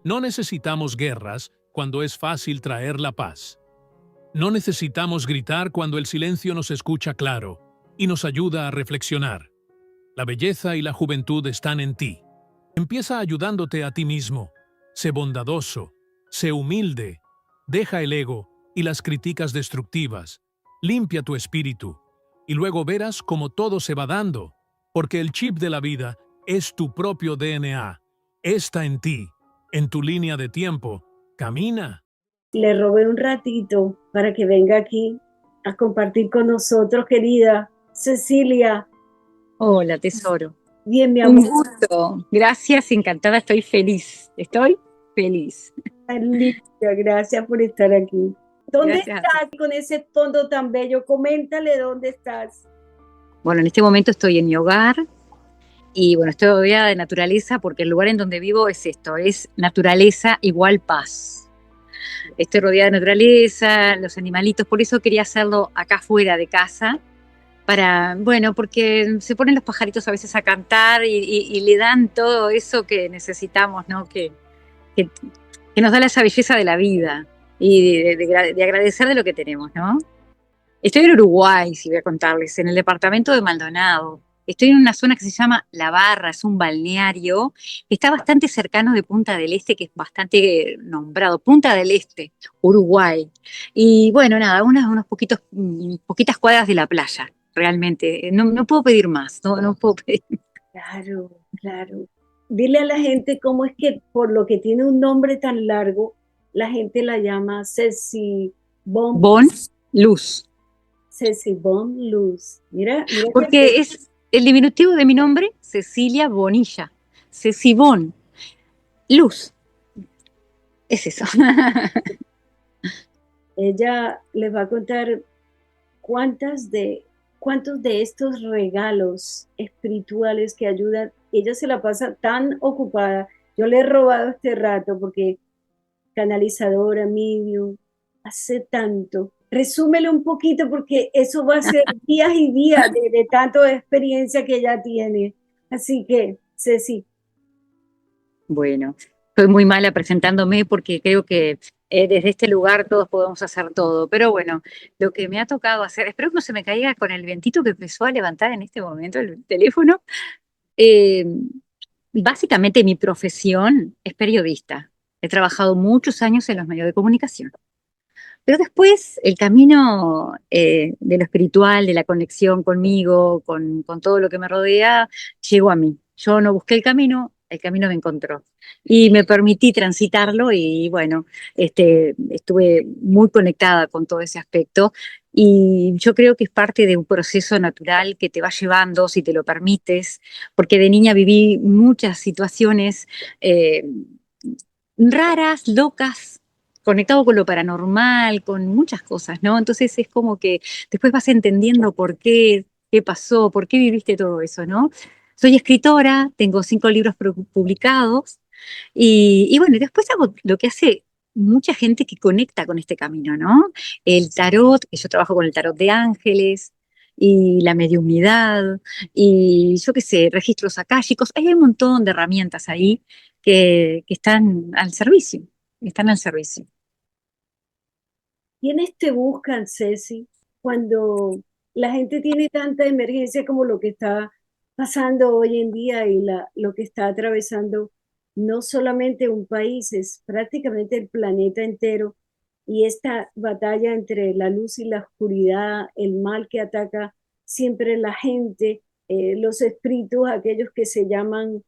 No necesitamos guerras cuando es fácil traer la paz. No necesitamos gritar cuando el silencio nos escucha claro y nos ayuda a reflexionar. La belleza y la juventud están en ti. Empieza ayudándote a ti mismo. Sé bondadoso, sé humilde, deja el ego y las críticas destructivas. Limpia tu espíritu y luego verás cómo todo se va dando, porque el chip de la vida es tu propio DNA. Está en ti, en tu línea de tiempo. Camina. Le robé un ratito para que venga aquí a compartir con nosotros, querida Cecilia. Hola, tesoro. Bien, mi Un amor, gusto. Gracias, encantada, estoy feliz. Estoy feliz. tan linda, gracias por estar aquí. ¿Dónde Gracias a ti. estás con ese tono tan bello? Coméntale dónde estás. Bueno, en este momento estoy en mi hogar y bueno, estoy rodeada de naturaleza porque el lugar en donde vivo es esto, es naturaleza igual paz. Estoy rodeada de naturaleza, los animalitos, por eso quería hacerlo acá fuera de casa, para, bueno, porque se ponen los pajaritos a veces a cantar y le dan todo eso que necesitamos, ¿no? Que, que nos da esa belleza de la vida y de agradecer de lo que tenemos, ¿no? Estoy en Uruguay, si voy a contarles, en el departamento de Maldonado. Estoy en una zona que se llama La Barra, es un balneario que está bastante cercano de Punta del Este, que es bastante nombrado. Punta del Este, Uruguay. Y bueno, nada, unos poquitas cuadras de la playa, realmente. No puedo pedir más, no puedo pedir. Claro, claro. Dile a la gente cómo es que por lo que tiene un nombre tan largo, la gente la llama Bon, luz. Ceci Bon Luz. Mira, mira que Porque es el diminutivo de mi nombre, Cecilia Bonilla. Ceci Bon, luz. Es eso. ella les va a contar cuántas de, cuántos de estos regalos espirituales que ayudan, ella se la pasa tan ocupada. Yo le he robado este rato porque canalizadora, medium, hace tanto. Resúmelo un poquito porque eso va a ser días y días de tanto experiencia que ella tiene. Así que, Ceci, Bueno, soy muy mala presentándome porque creo que desde este lugar todos podemos hacer todo. Pero bueno, lo que me ha tocado hacer, espero que no se me caiga con el vientito que empezó a levantar en este momento el teléfono. Eh, Básicamente mi profesión es periodista. He trabajado muchos años en los medios de comunicación. Pero después el camino de lo espiritual, de la conexión conmigo, con todo lo que me rodea, llegó a mí. Yo no busqué el camino me encontró. Y me permití transitarlo y bueno, estuve muy conectada con todo ese aspecto. Y yo creo que es parte de un proceso natural que te va llevando, si te lo permites, porque de niña viví muchas situaciones eh, raras, locas, conectado con lo paranormal, con muchas cosas, ¿no? Entonces es como que después vas entendiendo por qué, qué pasó, por qué viviste todo eso, ¿no? Soy escritora, tengo 5 libros publicados y bueno, y después hago lo que hace mucha gente que conecta con este camino, ¿no? El tarot, que yo trabajo con el tarot de ángeles y la mediumnidad y yo qué sé, registros akáshicos, hay un montón de herramientas ahí que están al servicio, están al servicio. ¿quiénes te buscan, Ceci, cuando la gente tiene tanta emergencia como lo que está pasando hoy en día y lo que está atravesando no solamente un país, es prácticamente el planeta entero? Y esta batalla entre la luz y la oscuridad, el mal que ataca siempre la gente, los espíritus, aquellos que se llaman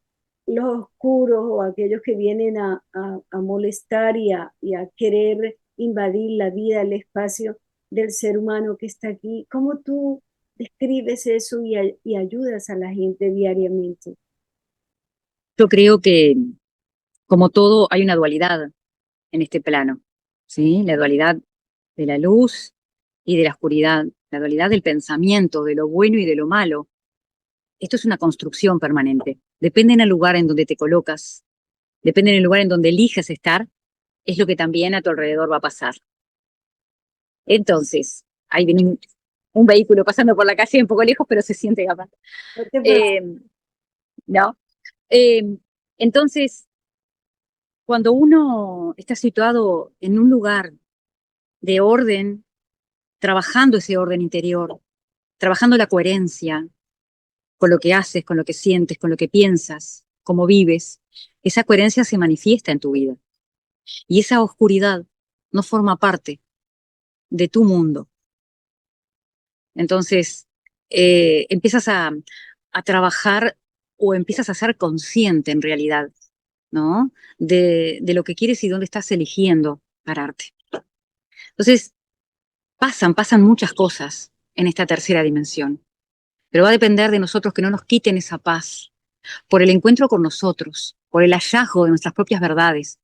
los oscuros o aquellos que vienen a molestar y a querer invadir la vida, el espacio del ser humano que está aquí. ¿Cómo tú describes eso y ayudas a la gente diariamente? Yo creo que, como todo, hay una dualidad en este plano, ¿sí? La dualidad de la luz y de la oscuridad, la dualidad del pensamiento, de lo bueno y de lo malo. Esto es una construcción permanente. Depende del lugar en donde te colocas, depende del lugar en donde eliges estar, es lo que también a tu alrededor va a pasar. Entonces, ahí viene un vehículo pasando por la calle un poco lejos, pero se siente capaz. No te preocupes. Eh, ¿No? Eh, entonces, Cuando uno está situado en un lugar de orden, trabajando ese orden interior, trabajando la coherencia con lo que haces, con lo que sientes, con lo que piensas, cómo vives, esa coherencia se manifiesta en tu vida. Y esa oscuridad no forma parte de tu mundo. Entonces, empiezas a trabajar o empiezas a ser consciente en realidad, ¿no? De lo que quieres y dónde estás eligiendo pararte. Entonces, pasan muchas cosas en esta tercera dimensión, pero va a depender de nosotros que no nos quiten esa paz por el encuentro con nosotros, por el hallazgo de nuestras propias verdades,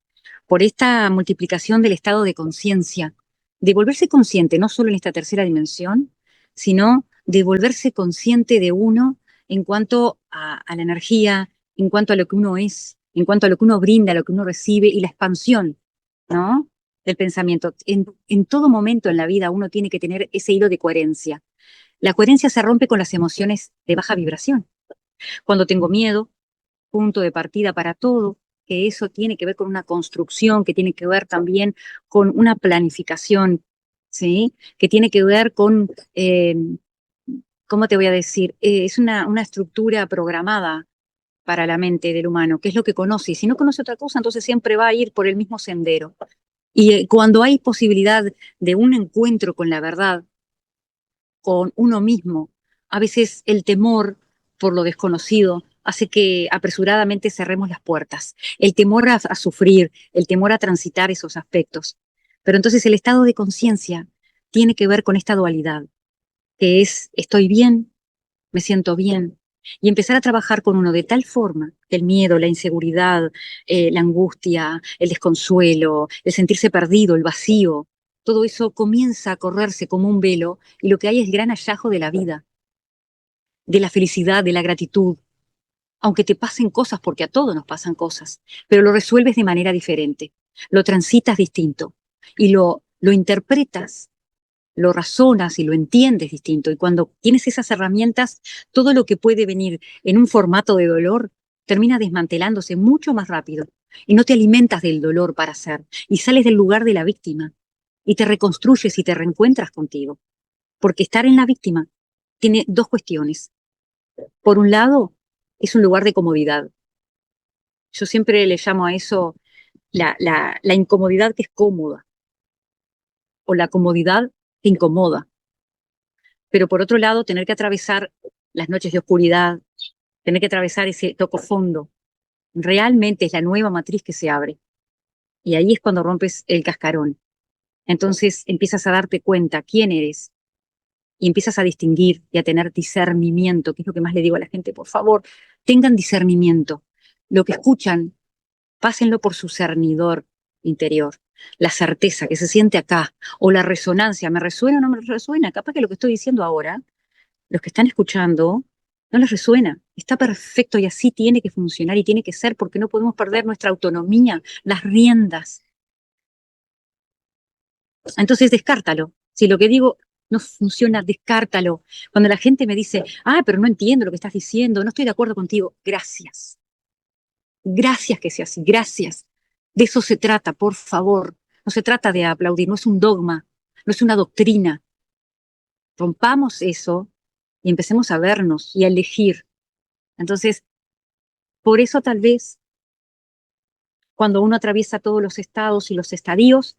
por esta multiplicación del estado de conciencia, de volverse consciente no solo en esta tercera dimensión, sino de volverse consciente de uno en cuanto a la energía, en cuanto a lo que uno es, en cuanto a lo que uno brinda, lo que uno recibe y la expansión, ¿no? Del pensamiento. En todo momento en la vida uno tiene que tener ese hilo de coherencia. La coherencia se rompe con las emociones de baja vibración. Cuando tengo miedo, punto de partida para todo, que eso tiene que ver con una construcción, que tiene que ver también con una planificación, ¿sí? Que tiene que ver con, ¿cómo te voy a decir? Es una estructura programada para la mente del humano, que es lo que conoce. Y si no conoce otra cosa, entonces siempre va a ir por el mismo sendero. Y cuando hay posibilidad de un encuentro con la verdad, con uno mismo, a veces el temor por lo desconocido hace que apresuradamente cerremos las puertas. El temor a sufrir, el temor a transitar esos aspectos. Pero entonces el estado de conciencia tiene que ver con esta dualidad, que es estoy bien, me siento bien, y empezar a trabajar con uno de tal forma que el miedo, la inseguridad, la angustia, el desconsuelo, el sentirse perdido, el vacío, todo eso comienza a correrse como un velo y lo que hay es gran hallazgo de la vida, de la felicidad, de la gratitud, aunque te pasen cosas, porque a todos nos pasan cosas, pero lo resuelves de manera diferente, lo transitas distinto y lo interpretas, lo razonas y lo entiendes distinto. Y cuando tienes esas herramientas, todo lo que puede venir en un formato de dolor termina desmantelándose mucho más rápido. Y no te alimentas del dolor para hacer. Y sales del lugar de la víctima. Y te reconstruyes y te reencuentras contigo. Porque estar en la víctima tiene dos cuestiones. Por un lado, es un lugar de comodidad. Yo siempre le llamo a eso la incomodidad que es cómoda. O la comodidad que incomoda. Pero por otro lado, tener que atravesar las noches de oscuridad, tener que atravesar ese toco fondo, realmente es la nueva matriz que se abre. Y ahí es cuando rompes el cascarón. Entonces empiezas a darte cuenta quién eres y empiezas a distinguir y a tener discernimiento, que es lo que más le digo a la gente, por favor, tengan discernimiento. Lo que escuchan, pásenlo por su cernidor interior. La certeza que se siente acá, o la resonancia, ¿me resuena o no me resuena? Capaz que lo que estoy diciendo ahora los que están escuchando, no les resuena. Está perfecto y así tiene que funcionar y tiene que ser porque no podemos perder nuestra autonomía, las riendas. Entonces, descártalo. Si lo que digo no funciona, descártalo. Cuando la gente me dice, pero no entiendo lo que estás diciendo, no estoy de acuerdo contigo, gracias. Gracias que sea así, gracias. De eso se trata, por favor. No se trata de aplaudir, no es un dogma, no es una doctrina. Rompamos eso y empecemos a vernos y a elegir. Entonces, por eso tal vez cuando uno atraviesa todos los estados y los estadios,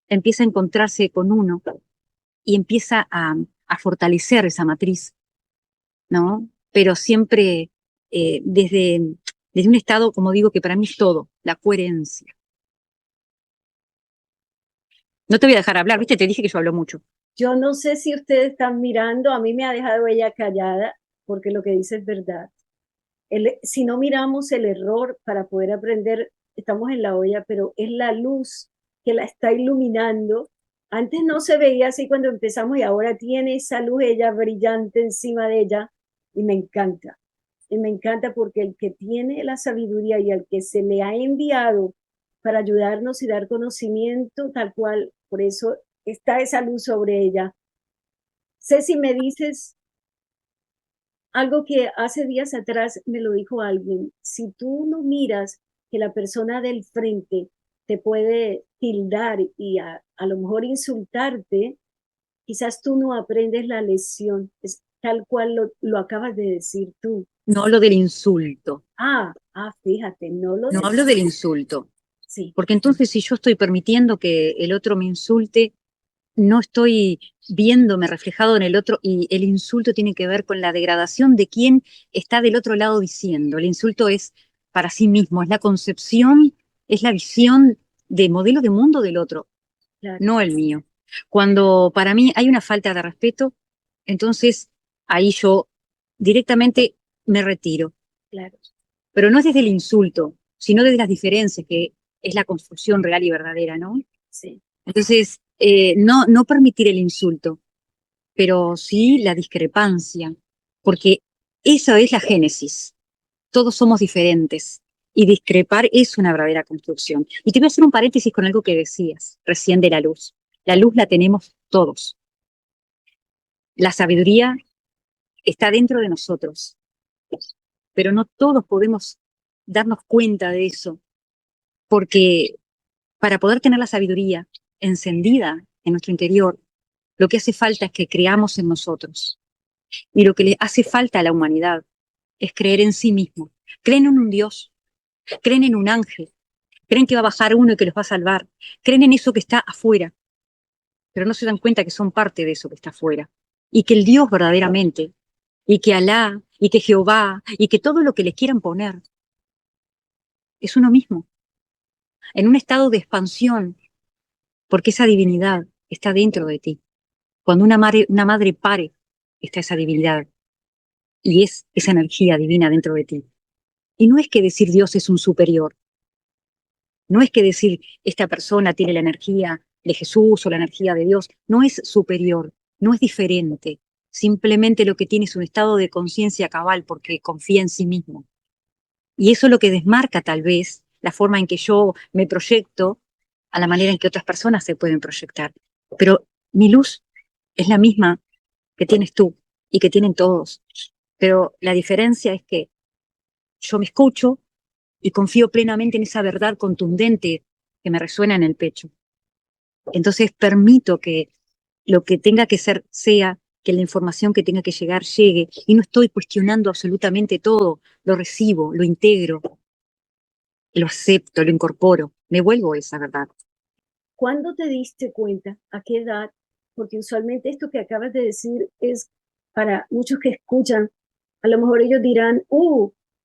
empieza a encontrarse con uno y empieza a fortalecer esa matriz, ¿no? Pero siempre desde un estado, como digo, que para mí es todo, la coherencia. No te voy a dejar hablar, ¿viste? Te dije que yo hablo mucho. Yo no sé si ustedes están mirando, a mí me ha dejado ella callada, porque lo que dice es verdad. Si no miramos el error para poder aprender, estamos en la olla, pero es la luz que la está iluminando. Antes no se veía así cuando empezamos y ahora tiene esa luz ella brillante encima de ella y me encanta. Y me encanta porque el que tiene la sabiduría y al que se le ha enviado para ayudarnos y dar conocimiento tal cual, por eso está esa luz sobre ella. Ceci, me dices algo que hace días atrás me lo dijo alguien, si tú no miras que la persona del frente te puede tildar y a lo mejor insultarte, quizás tú no aprendes la lección, es tal cual lo acabas de decir tú. No hablo del insulto, Fíjate, no lo no de... hablo del insulto, Sí, porque entonces si yo estoy permitiendo que el otro me insulte, no estoy viéndome reflejado en el otro y el insulto tiene que ver con la degradación de quien está del otro lado diciendo. El insulto es para sí mismo, es la concepción, es la visión de modelo de mundo del otro, claro, no el mío. Cuando para mí hay una falta de respeto, entonces ahí yo directamente me retiro, claro, pero no es desde el insulto, sino desde las diferencias, que es la construcción real y verdadera, ¿no? sí, Entonces, no permitir el insulto, pero sí la discrepancia, porque esa es la génesis. Todos somos diferentes y discrepar es una verdadera construcción. Y te voy a hacer un paréntesis con algo que decías recién de la luz. La luz la tenemos todos. La sabiduría está dentro de nosotros, pero no todos podemos darnos cuenta de eso, porque para poder tener la sabiduría encendida en nuestro interior, lo que hace falta es que creamos en nosotros. Y lo que le hace falta a la humanidad es creer en sí mismo. Creen en un Dios, creen en un ángel, creen que va a bajar uno y que los va a salvar, creen en eso que está afuera, pero no se dan cuenta que son parte de eso que está afuera. Y que el Dios verdaderamente, y que Alá, y que Jehová, y que todo lo que les quieran poner, es uno mismo, en un estado de expansión, porque esa divinidad está dentro de ti. Cuando una madre pare, está esa divinidad y es esa energía divina dentro de ti. Y no es que decir Dios es un superior, no es que decir esta persona tiene la energía de Jesús o la energía de Dios, no es superior, no es diferente, simplemente lo que tiene es un estado de conciencia cabal porque confía en sí mismo. Y eso es lo que desmarca tal vez la forma en que yo me proyecto a la manera en que otras personas se pueden proyectar. Pero mi luz es la misma que tienes tú y que tienen todos. Pero la diferencia es que yo me escucho y confío plenamente en esa verdad contundente que me resuena en el pecho. Entonces permito que lo que tenga que ser sea, que la información que tenga que llegar llegue y no estoy cuestionando absolutamente todo, lo recibo, lo integro, lo acepto, lo incorporo, me vuelvo esa verdad. ¿cuándo te diste cuenta? ¿A qué edad? Porque usualmente esto que acabas de decir es para muchos que escuchan, a lo mejor ellos dirán,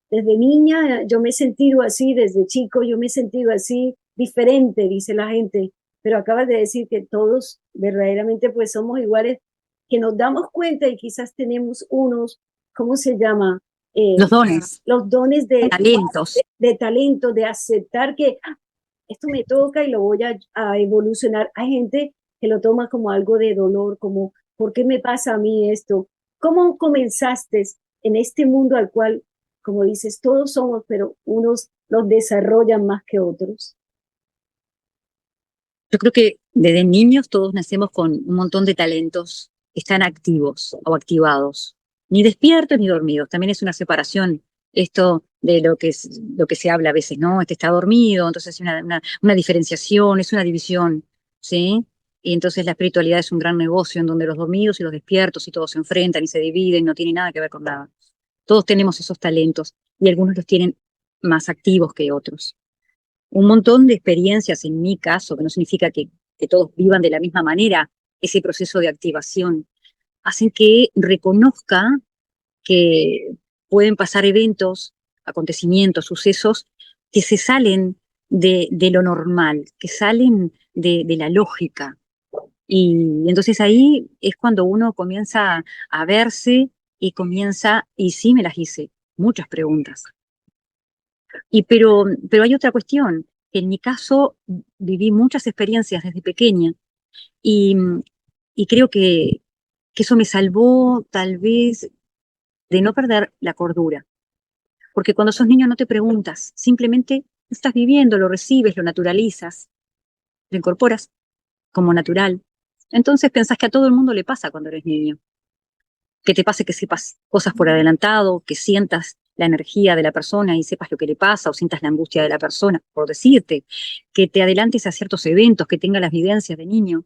desde niña yo me he sentido así, desde chico yo me he sentido así, diferente, dice la gente, pero acabas de decir que todos verdaderamente pues somos iguales, que nos damos cuenta y quizás tenemos unos, ¿cómo se llama? Los dones, Los dones talentos. de talento, de aceptar que esto me toca y lo voy a evolucionar. Hay gente que lo toma como algo de dolor, como, ¿por qué me pasa a mí esto? ¿Cómo comenzaste en este mundo al cual, como dices, todos somos, pero unos los desarrollan más que otros? Yo creo que desde niños todos nacemos con un montón de talentos que están activos o activados, ni despiertos ni dormidos. También es una separación esto de lo que se habla a veces, ¿no? Este está dormido, entonces es una diferenciación, es una división, ¿sí? Y entonces la espiritualidad es un gran negocio en donde los dormidos y los despiertos y todos se enfrentan y se dividen, no tiene nada que ver con nada. Todos tenemos esos talentos y algunos los tienen más activos que otros. Un montón de experiencias en mi caso, que no significa que todos vivan de la misma manera ese proceso de activación, hacen que reconozca que pueden pasar eventos, acontecimientos, sucesos que se salen de lo normal, que salen de la lógica. Y entonces ahí es cuando uno comienza a verse y comienza, y sí me las hice, muchas preguntas. Pero hay otra cuestión, que en mi caso viví muchas experiencias desde pequeña y, y creo que eso me salvó tal vez de no perder la cordura. Porque cuando sos niño no te preguntas, simplemente estás viviendo, lo recibes, lo naturalizas, lo incorporas como natural. Entonces pensás que a todo el mundo le pasa cuando eres niño. Que te pase que sepas cosas por adelantado, que sientas la energía de la persona y sepas lo que le pasa o sientas la angustia de la persona, por decirte, que te adelantes a ciertos eventos, que tengas las vivencias de niño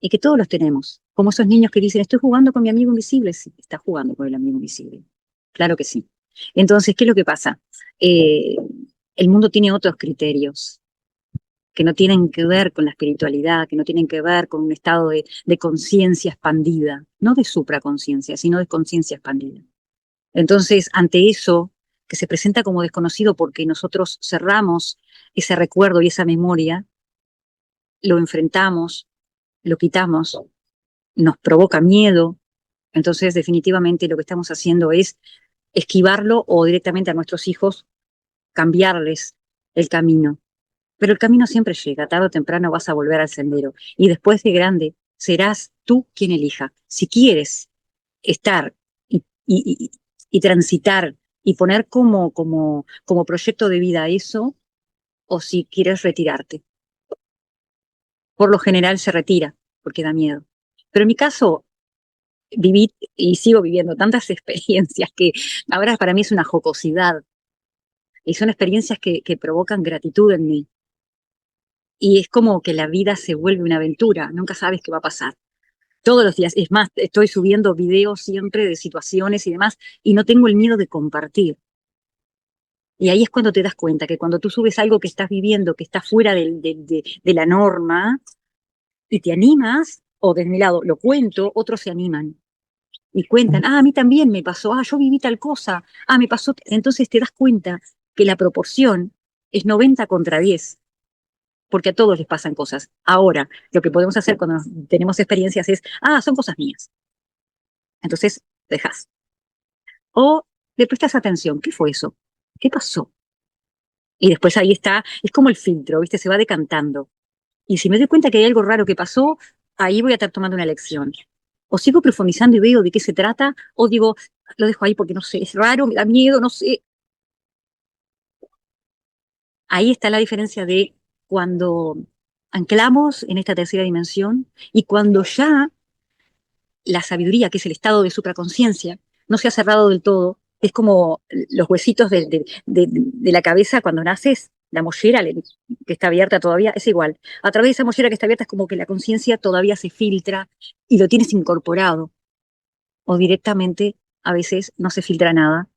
y que todos los tenemos. Como esos niños que dicen, estoy jugando con mi amigo invisible. Sí, estás jugando con el amigo invisible. Claro que sí. Entonces, ¿qué es lo que pasa? El mundo tiene otros criterios que no tienen que ver con la espiritualidad, que no tienen que ver con un estado de conciencia expandida, no de supraconciencia, sino de conciencia expandida. Entonces, ante eso, que se presenta como desconocido porque nosotros cerramos ese recuerdo y esa memoria, lo enfrentamos, lo quitamos, nos provoca miedo. Entonces, definitivamente lo que estamos haciendo es esquivarlo o directamente a nuestros hijos cambiarles el camino. Pero el camino siempre llega, tarde o temprano vas a volver al sendero. Y después de grande serás tú quien elija. Si quieres estar y transitar y poner como proyecto de vida eso, o si quieres retirarte. Por lo general se retira, porque da miedo. Pero en mi caso, viví y sigo viviendo tantas experiencias que ahora para mí es una jocosidad. Y son experiencias que provocan gratitud en mí. Y es como que la vida se vuelve una aventura, nunca sabes qué va a pasar. Todos los días, es más, estoy subiendo videos siempre de situaciones y demás, y no tengo el miedo de compartir. Y ahí es cuando te das cuenta que cuando tú subes algo que estás viviendo, que está fuera de la norma, y te animas, o de mi lado lo cuento, otros se animan. Y cuentan, a mí también me pasó, yo viví tal cosa, me pasó. Entonces te das cuenta que la proporción es 90 contra 10. Porque a todos les pasan cosas. Ahora, lo que podemos hacer cuando tenemos experiencias es, son cosas mías. Entonces, dejas. O le prestas atención, ¿qué fue eso? ¿Qué pasó? Y después ahí está, es como el filtro, ¿viste? Se va decantando. Y si me doy cuenta que hay algo raro que pasó, ahí voy a estar tomando una lección. O sigo profundizando y veo de qué se trata, o digo, lo dejo ahí porque no sé, es raro, me da miedo, no sé. Ahí está la diferencia de cuando anclamos en esta tercera dimensión y cuando ya la sabiduría, que es el estado de supraconciencia, no se ha cerrado del todo. Es como los huesitos de la cabeza cuando naces, la mollera que está abierta todavía, es igual. A través de esa mollera que está abierta es como que la conciencia todavía se filtra y lo tienes incorporado. O directamente, a veces, no se filtra nada.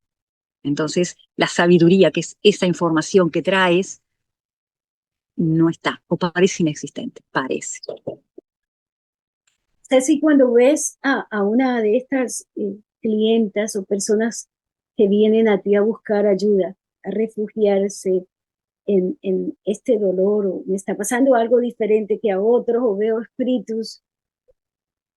Entonces, la sabiduría, que es esa información que traes, no está, o parece inexistente, parece. Ceci, cuando ves a una de estas clientas o personas que vienen a ti a buscar ayuda, a refugiarse en este dolor, o me está pasando algo diferente que a otros, o veo espíritus,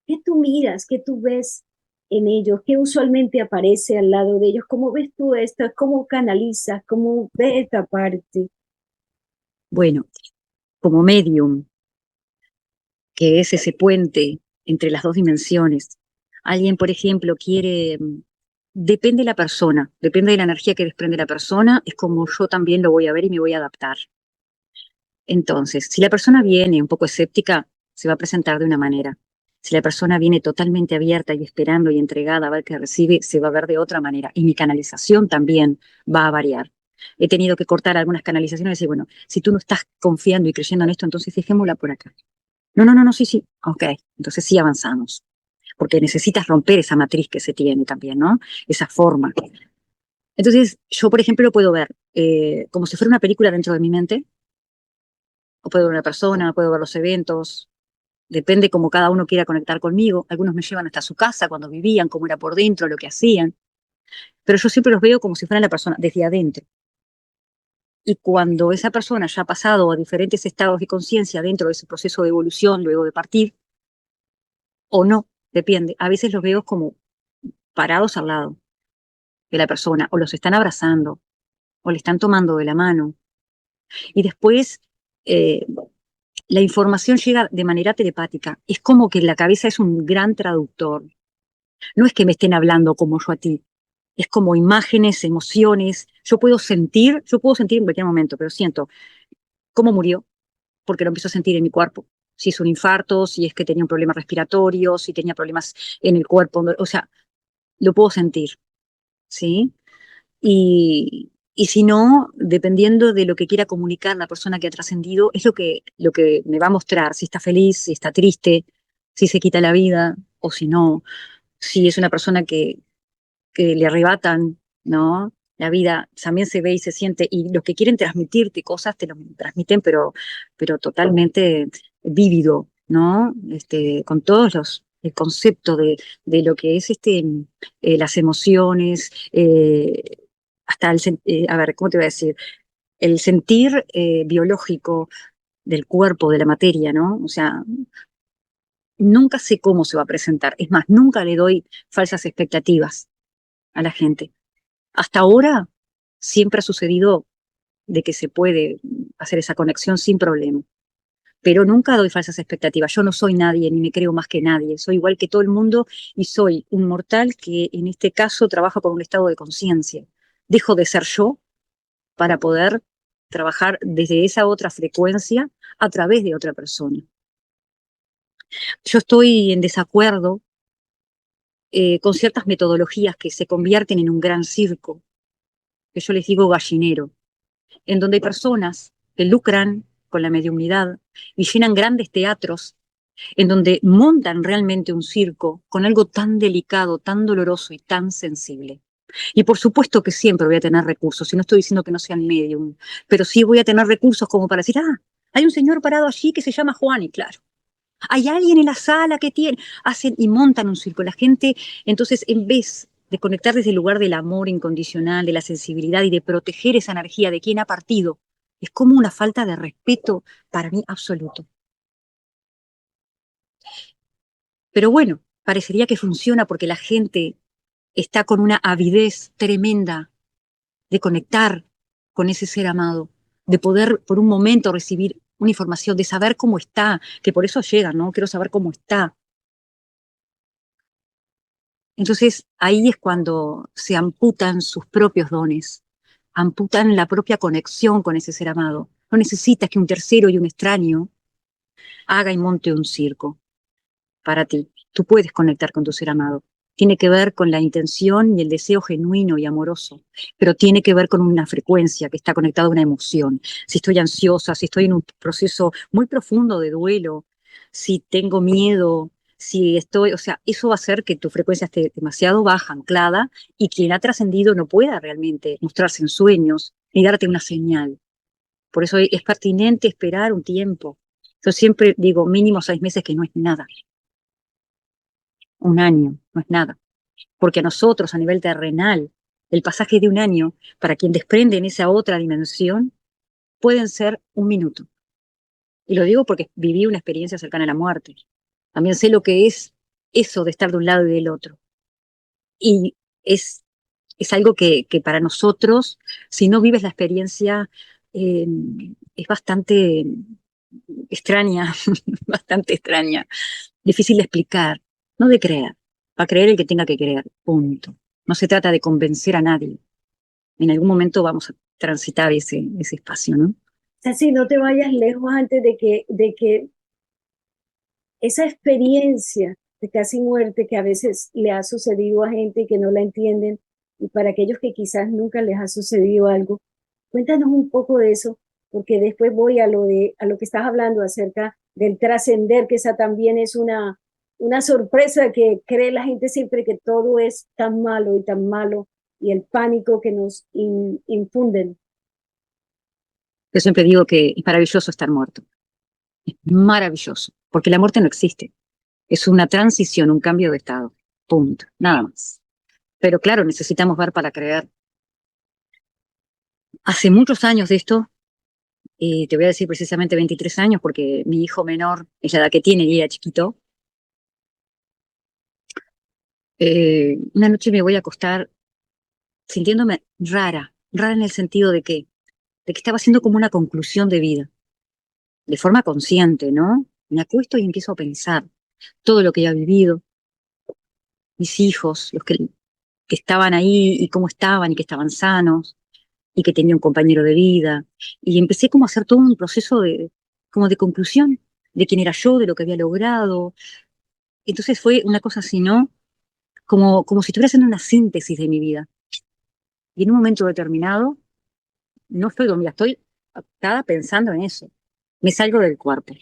¿qué tú miras? ¿Qué tú ves en ellos? ¿Qué usualmente aparece al lado de ellos? ¿Cómo ves tú esto? ¿Cómo canalizas? ¿Cómo ves esta parte? Bueno, como medium, que es ese puente entre las dos dimensiones. Alguien, por ejemplo, quiere, depende de la persona, depende de la energía que desprende la persona, es como yo también lo voy a ver y me voy a adaptar. Entonces, si la persona viene un poco escéptica, se va a presentar de una manera. Si la persona viene totalmente abierta y esperando y entregada a ver qué recibe, se va a ver de otra manera. Y mi canalización también va a variar. He tenido que cortar algunas canalizaciones y decir, bueno, si tú no estás confiando y creyendo en esto, entonces dejémosla por acá. No, sí, sí. Ok, entonces sí avanzamos. Porque necesitas romper esa matriz que se tiene también, ¿no? Esa forma. Entonces, yo, por ejemplo, lo puedo ver como si fuera una película dentro de mi mente, o puedo ver una persona, puedo ver los eventos, depende cómo cada uno quiera conectar conmigo. Algunos me llevan hasta su casa cuando vivían, cómo era por dentro, lo que hacían. Pero yo siempre los veo como si fueran la persona desde adentro. Y cuando esa persona ya ha pasado a diferentes estados de conciencia dentro de ese proceso de evolución, luego de partir, o no, depende. A veces los veo como parados al lado de la persona, o los están abrazando, o le están tomando de la mano. Y después eh, la información llega de manera telepática. Es como que la cabeza es un gran traductor. No es que me estén hablando como yo a ti. Es como imágenes, emociones. Yo puedo sentir en cualquier momento, pero siento cómo murió, porque lo empiezo a sentir en mi cuerpo. Si es un infarto, si es que tenía un problema respiratorio, si tenía problemas en el cuerpo, o sea, lo puedo sentir, ¿sí? Y si no, dependiendo de lo que quiera comunicar la persona que ha trascendido, es lo que me va a mostrar, si está feliz, si está triste, si se quita la vida o si no, si es una persona que le arrebatan, ¿no? La vida también se ve y se siente, y los que quieren transmitirte cosas te lo transmiten, pero totalmente vívido, ¿no? Con todos el concepto de lo que es las emociones, hasta a ver, ¿cómo te voy a decir? El sentir biológico del cuerpo, de la materia, ¿no? O sea, nunca sé cómo se va a presentar. Es más, nunca le doy falsas expectativas a la gente. Hasta ahora siempre ha sucedido de que se puede hacer esa conexión sin problema, pero nunca doy falsas expectativas. Yo no soy nadie ni me creo más que nadie. Soy igual que todo el mundo y soy un mortal que en este caso trabaja con un estado de conciencia. Dejo de ser yo para poder trabajar desde esa otra frecuencia a través de otra persona. Yo estoy en desacuerdo con ciertas metodologías que se convierten en un gran circo, que yo les digo gallinero, en donde hay personas que lucran con la mediunidad y llenan grandes teatros, en donde montan realmente un circo con algo tan delicado, tan doloroso y tan sensible. Y por supuesto que siempre voy a tener recursos, y no estoy diciendo que no sean medium, pero sí voy a tener recursos como para decir, hay un señor parado allí que se llama Juan, y claro, hay alguien en la sala que tiene, hacen y montan un circo. La gente, entonces, en vez de conectar desde el lugar del amor incondicional, de la sensibilidad y de proteger esa energía de quien ha partido, es como una falta de respeto para mí absoluto. Pero bueno, parecería que funciona porque la gente está con una avidez tremenda de conectar con ese ser amado, de poder por un momento recibir una información, de saber cómo está, que por eso llegan, ¿no? Quiero saber cómo está. Entonces ahí es cuando se amputan sus propios dones, amputan la propia conexión con ese ser amado. No necesitas que un tercero y un extraño haga y monte un circo para ti. Tú puedes conectar con tu ser amado. Tiene que ver con la intención y el deseo genuino y amoroso, pero tiene que ver con una frecuencia que está conectada a una emoción. Si estoy ansiosa, si estoy en un proceso muy profundo de duelo, si tengo miedo, si estoy, o sea, eso va a hacer que tu frecuencia esté demasiado baja, anclada, y quien ha trascendido no pueda realmente mostrarse en sueños ni darte una señal. Por eso es pertinente esperar un tiempo. Yo siempre digo mínimo 6 meses, que no es nada. Un año no es nada. Porque a nosotros, a nivel terrenal, el pasaje de un año, para quien desprende en esa otra dimensión, pueden ser 1 minuto. Y lo digo porque viví una experiencia cercana a la muerte. También sé lo que es eso de estar de un lado y del otro. Y es algo que para nosotros, si no vives la experiencia, eh, es bastante extraña, bastante extraña, difícil de explicar, no de creer. Va a creer el que tenga que creer, punto. No se trata de convencer a nadie. En algún momento vamos a transitar ese espacio, ¿no? O sea, si no te vayas lejos antes de que esa experiencia de casi muerte que a veces le ha sucedido a gente y que no la entienden, y para aquellos que quizás nunca les ha sucedido algo, cuéntanos un poco de eso, porque después voy a lo que estás hablando acerca del trascender, que esa también es una sorpresa que cree la gente siempre, que todo es tan malo y tan malo, y el pánico que nos infunden. Yo siempre digo que es maravilloso estar muerto. Es maravilloso, porque la muerte no existe. Es una transición, un cambio de estado. Punto. Nada más. Pero claro, necesitamos ver para creer. Hace muchos años de esto, y te voy a decir precisamente 23 años, porque mi hijo menor es la edad que tiene y era chiquito. Una noche me voy a acostar sintiéndome rara, rara en el sentido de que estaba haciendo como una conclusión de vida, de forma consciente, ¿no? Me acuesto y empiezo a pensar todo lo que ya he vivido, mis hijos, los que estaban ahí y cómo estaban y que estaban sanos y que tenía un compañero de vida. Y empecé como a hacer todo un proceso como de conclusión de quién era yo, de lo que había logrado. Entonces fue una cosa así, ¿no? Como si estuviera haciendo una síntesis de mi vida. Y en un momento determinado, no estoy dormida, estoy acostada pensando en eso. Me salgo del cuerpo,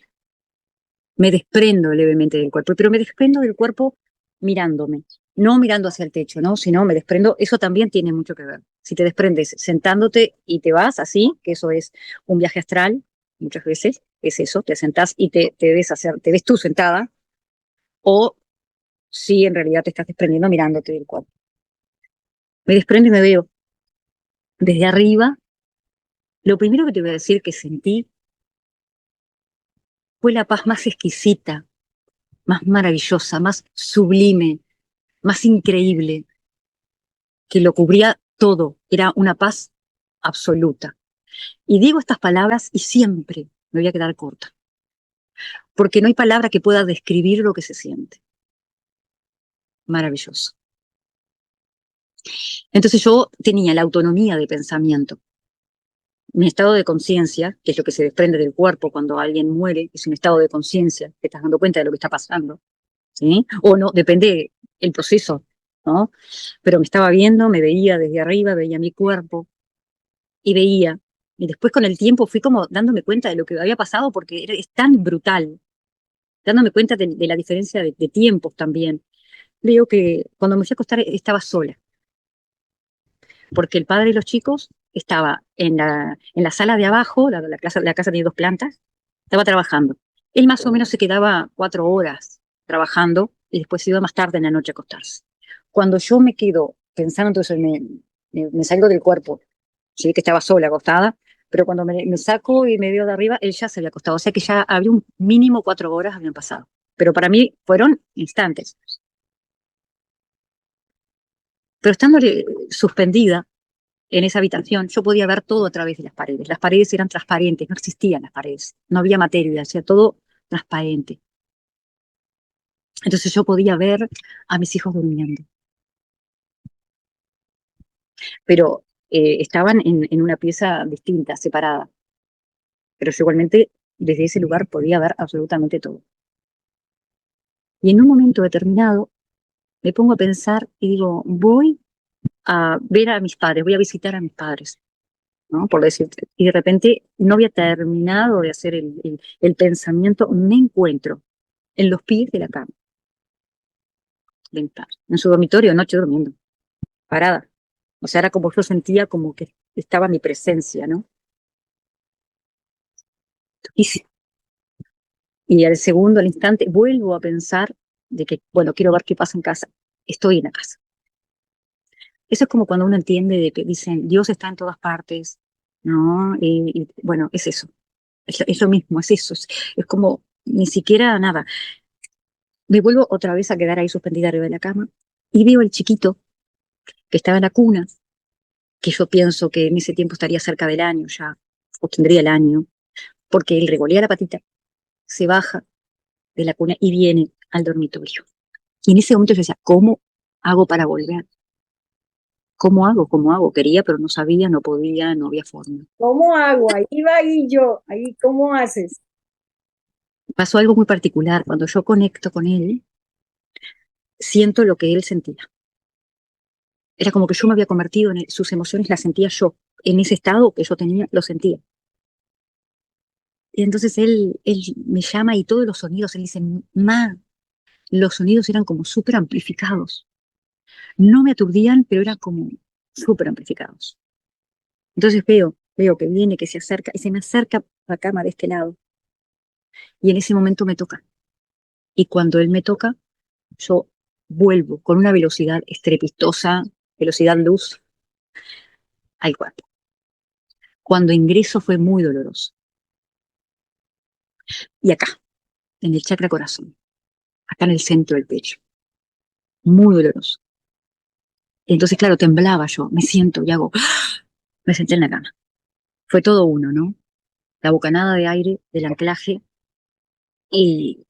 me desprendo levemente del cuerpo, pero me desprendo del cuerpo mirándome, no mirando hacia el techo, ¿no? Sino me desprendo, eso también tiene mucho que ver. Si te desprendes sentándote y te vas así, que eso es un viaje astral, muchas veces es eso, te sentás y te ves tú sentada, o si en realidad te estás desprendiendo mirándote del cuerpo. Me desprendo y me veo desde arriba. Lo primero que te voy a decir que sentí fue la paz más exquisita, más maravillosa, más sublime, más increíble, que lo cubría todo. Era una paz absoluta. Y digo estas palabras y siempre me voy a quedar corta, porque no hay palabra que pueda describir lo que se siente. Maravilloso. Entonces yo tenía la autonomía de pensamiento. Mi estado de conciencia, que es lo que se desprende del cuerpo cuando alguien muere, es un estado de conciencia, te estás dando cuenta de lo que está pasando, ¿sí? O no, depende el proceso, ¿no? Pero me estaba viendo, me veía desde arriba, veía mi cuerpo y veía. Y después con el tiempo fui como dándome cuenta de lo que había pasado porque es tan brutal, dándome cuenta de la diferencia de tiempos también. Veo que cuando me fui a acostar estaba sola, porque el padre de los chicos estaba en la sala de abajo, la casa tiene 2 plantas, estaba trabajando. Él más o menos se quedaba 4 horas trabajando y después se iba más tarde en la noche a acostarse. Cuando yo me quedo pensando, entonces me salgo del cuerpo, sí que estaba sola, acostada, pero cuando me saco y me veo de arriba, él ya se había acostado. O sea que ya había un mínimo 4 horas habían pasado. Pero para mí fueron instantes. Pero estando suspendida en esa habitación, yo podía ver todo a través de las paredes. Las paredes eran transparentes, no existían las paredes, no había materia, o sea, todo transparente. Entonces yo podía ver a mis hijos durmiendo, pero estaban en una pieza distinta, separada. Pero yo igualmente desde ese lugar podía ver absolutamente todo. Y en un momento determinado me pongo a pensar y digo, voy a ver a mis padres, voy a visitar a mis padres, ¿no? Por decirte. Y de repente no había terminado de hacer el pensamiento, me encuentro en los pies de la cama de mis padres, en su dormitorio, anoche durmiendo, parada. O sea, era como yo sentía como que estaba mi presencia, ¿no? Y, y al segundo, al instante, vuelvo a pensar de que, bueno, quiero ver qué pasa en casa. Estoy en la casa. Eso es como cuando uno entiende de que dicen, Dios está en todas partes, ¿no? Y bueno, es eso. Es lo mismo, es eso. Es como ni siquiera nada. Me vuelvo otra vez a quedar ahí suspendida arriba de la cama y veo al chiquito que estaba en la cuna, que yo pienso que en ese tiempo estaría cerca del año ya, o tendría el año, porque él revolea la patita, se baja de la cuna y viene al dormitorio. Y en ese momento yo decía, ¿cómo hago para volver? ¿Cómo hago? ¿Cómo hago? Quería, pero no sabía, no podía, no había forma. ¿Cómo hago? Ahí va y yo, ahí, ¿cómo haces? Pasó algo muy particular. Cuando yo conecto con él, siento lo que él sentía. Era como que yo me había convertido en él, sus emociones las sentía yo. En ese estado que yo tenía, lo sentía. Y entonces él me llama y todos los sonidos, él dice, ma, los sonidos eran como súper amplificados. No me aturdían, pero eran como súper amplificados. Entonces veo que viene, que se acerca, y se me acerca a la cama de este lado. Y en ese momento me toca. Y cuando él me toca, yo vuelvo con una velocidad estrepitosa, velocidad luz, al cuerpo. Cuando ingreso fue muy doloroso. Y acá, en el chakra corazón, acá en el centro del pecho, muy doloroso. Entonces, claro, temblaba yo, me siento y hago, me senté en la cama. Fue todo uno, ¿no? La bocanada de aire, del anclaje y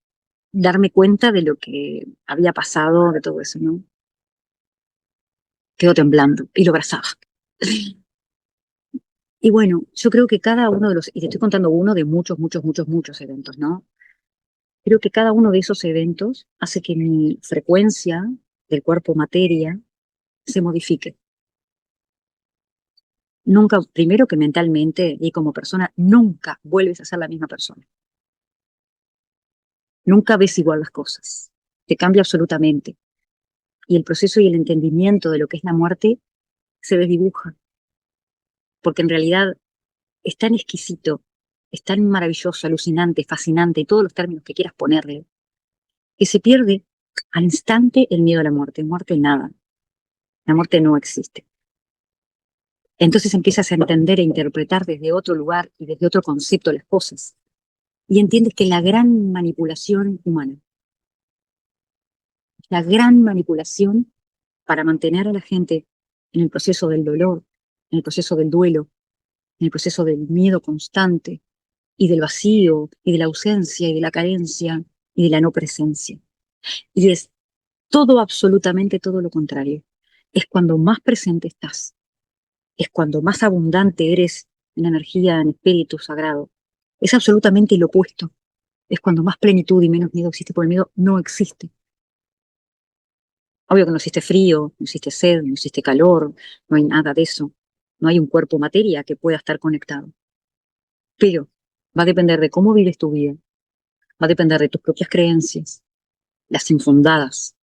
darme cuenta de lo que había pasado, de todo eso, ¿no? Quedo temblando y lo abrazaba. Y bueno, yo creo que cada uno de los, y te estoy contando uno de muchos, muchos, muchos, muchos eventos, ¿no? Creo que cada uno de esos eventos hace que mi frecuencia del cuerpo materia se modifique. nunca, primero que mentalmente y como persona, nunca vuelves a ser la misma persona. Nunca ves igual las cosas. Te cambia absolutamente. Y el proceso y el entendimiento de lo que es la muerte se desdibuja. Porque en realidad es tan exquisito, es tan maravilloso, alucinante, fascinante, y todos los términos que quieras ponerle, que se pierde al instante el miedo a la muerte. Muerte nada. La muerte no existe. Entonces empiezas a entender e interpretar desde otro lugar y desde otro concepto las cosas. Y entiendes que la gran manipulación humana, la gran manipulación para mantener a la gente en el proceso del dolor, en el proceso del duelo, en el proceso del miedo constante y del vacío y de la ausencia y de la carencia y de la no presencia. Y es todo, absolutamente todo lo contrario. Es cuando más presente estás, es cuando más abundante eres en energía, en espíritu sagrado. Es absolutamente lo opuesto. Es cuando más plenitud y menos miedo existe, porque el miedo no existe. Obvio que no existe frío, no existe sed, no existe calor, no hay nada de eso. No hay un cuerpo materia que pueda estar conectado. Pero va a depender de cómo vives tu vida, va a depender de tus propias creencias, las infundadas,